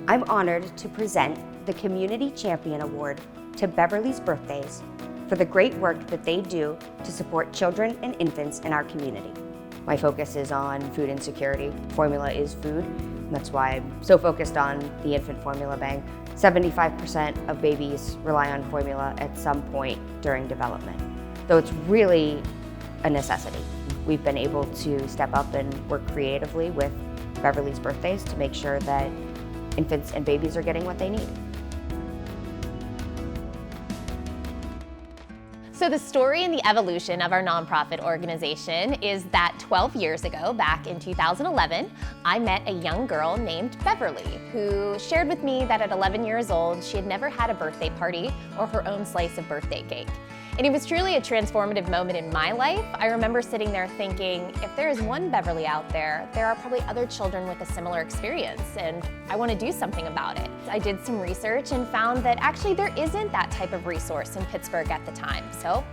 I'm honored to present the Community Champion Award to Beverly's Birthdays for the great work that they do to support children and infants in our community. My focus is on food insecurity. Formula is food. That's why I'm so focused on the infant formula bank. 75% of babies rely on formula at some point during development, though it's really a necessity. We've been able to step up and work creatively with Beverly's Birthdays to make sure that infants and babies are getting what they need. So the story and the evolution of our nonprofit organization is that 12 years ago, back in 2011, I met a young girl named Beverly, who shared with me that at 11 years old, she had never had a birthday party or her own slice of birthday cake. And it was truly a transformative moment in my life. I remember sitting there thinking, if there is one Beverly out there, there are probably other children with a similar experience, and I want to do something about it. I did some research and found that actually there isn't that type of resource in Pittsburgh at the time. So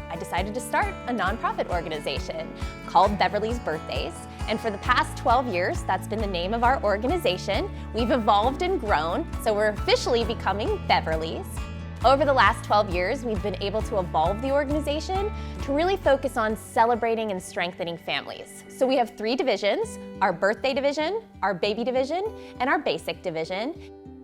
I decided to start a nonprofit organization called Beverly's Birthdays. And for the past 12 years, that's been the name of our organization. We've evolved and grown, so we're officially becoming Beverly's. Over the last 12 years, we've been able to evolve the organization to really focus on celebrating and strengthening families. So we have 3 divisions: our birthday division, our baby division, and our basic division.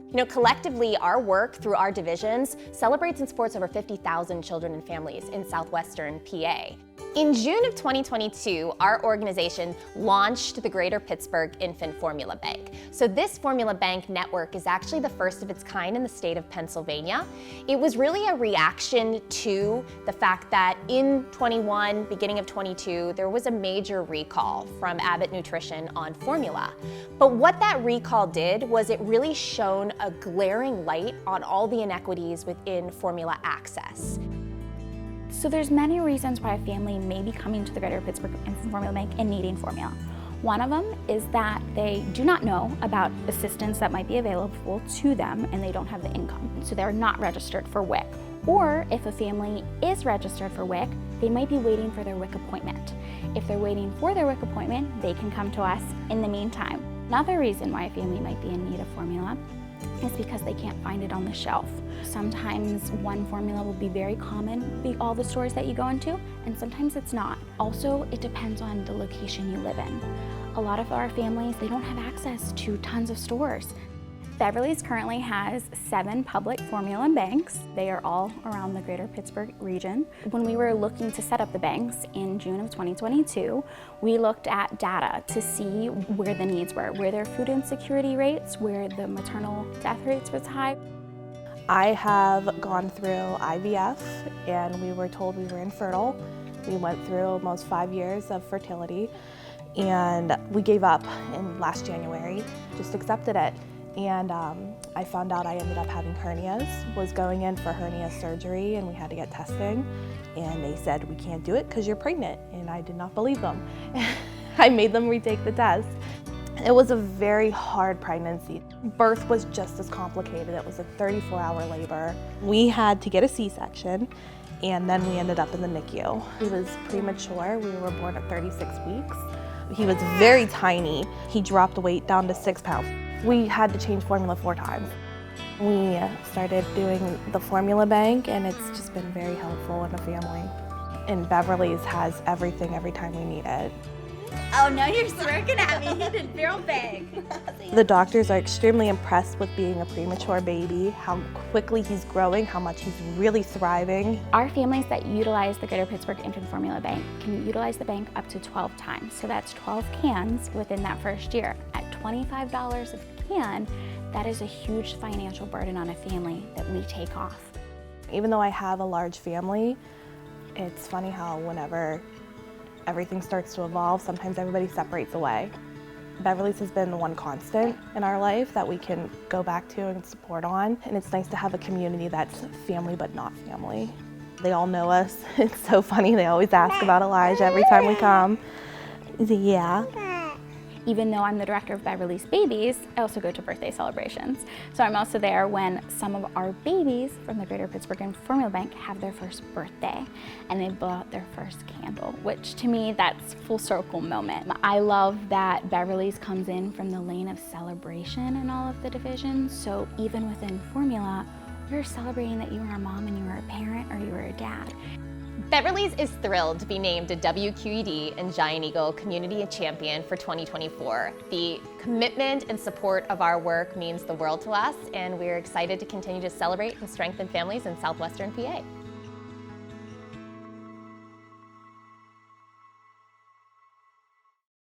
You know, collectively, our work through our divisions celebrates and supports over 50,000 children and families in southwestern PA. In June of 2022, our organization launched the Greater Pittsburgh Infant Formula Bank. So this formula bank network is actually the first of its kind in the state of Pennsylvania. It was really a reaction to the fact that in 21, beginning of 22, there was a major recall from Abbott Nutrition on formula. But what that recall did was it really shone a glaring light on all the inequities within formula access. So there's many reasons why a family may be coming to the Greater Pittsburgh Infant Formula Bank and needing formula. One of them is that they do not know about assistance that might be available to them and they don't have the income, so they're not registered for WIC. Or if a family is registered for WIC, they might be waiting for their WIC appointment. If they're waiting for their WIC appointment, they can come to us in the meantime. Another reason why a family might be in need of formula is because they can't find it on the shelf. Sometimes one formula will be very common in all the stores that you go into, and sometimes it's not. Also, it depends on the location you live in. A lot of our families, they don't have access to tons of stores. Beverly's currently has 7 public formula banks. They are all around the Greater Pittsburgh region. When we were looking to set up the banks in June of 2022, we looked at data to see where the needs were there food insecurity rates, where the maternal death rates was high. I have gone through IVF and we were told we were infertile. We went through almost 5 years of fertility and we gave up in last January, just accepted it. And I found out I ended up having hernias, was going in for hernia surgery and we had to get testing. And they said, we can't do it because you're pregnant. And I did not believe them. I made them retake the test. It was a very hard pregnancy. Birth was just as complicated. It was a 34-hour labor. We had to get a C-section and then we ended up in the NICU. He was premature. We were born at 36 weeks. He was very tiny. He dropped weight down to 6 pounds. We had to change formula 4 times. We started doing the formula bank and it's just been very helpful in the family. And Beverly's has everything every time we need it. Oh no, you're smirking at me. He did real big. The doctors are extremely impressed with being a premature baby, how quickly he's growing, how much he's really thriving. Our families that utilize the Greater Pittsburgh Infant Formula Bank can utilize the bank up to 12 times. So that's 12 cans within that first year. At $25 a can, that is a huge financial burden on a family that we take off. Even though I have a large family, it's funny how whenever everything starts to evolve, sometimes everybody separates away. Beverly's has been the one constant in our life that we can go back to and support on. And it's nice to have a community that's family but not family. They all know us. It's so funny. They always ask about Elijah every time we come. Yeah. Even though I'm the director of Beverly's Babies, I also go to birthday celebrations. So I'm also there when some of our babies from the Greater Pittsburgh and Formula Bank have their first birthday and they blow out their first candle, which to me, that's full circle moment. I love that Beverly's comes in from the lane of celebration in all of the divisions. So even within Formula, we're celebrating that you were a mom and you were a parent or you were a dad. Beverly's is thrilled to be named a WQED and Giant Eagle Community Champion for 2024. The commitment and support of our work means the world to us, and we're excited to continue to celebrate and strengthen families in Southwestern PA.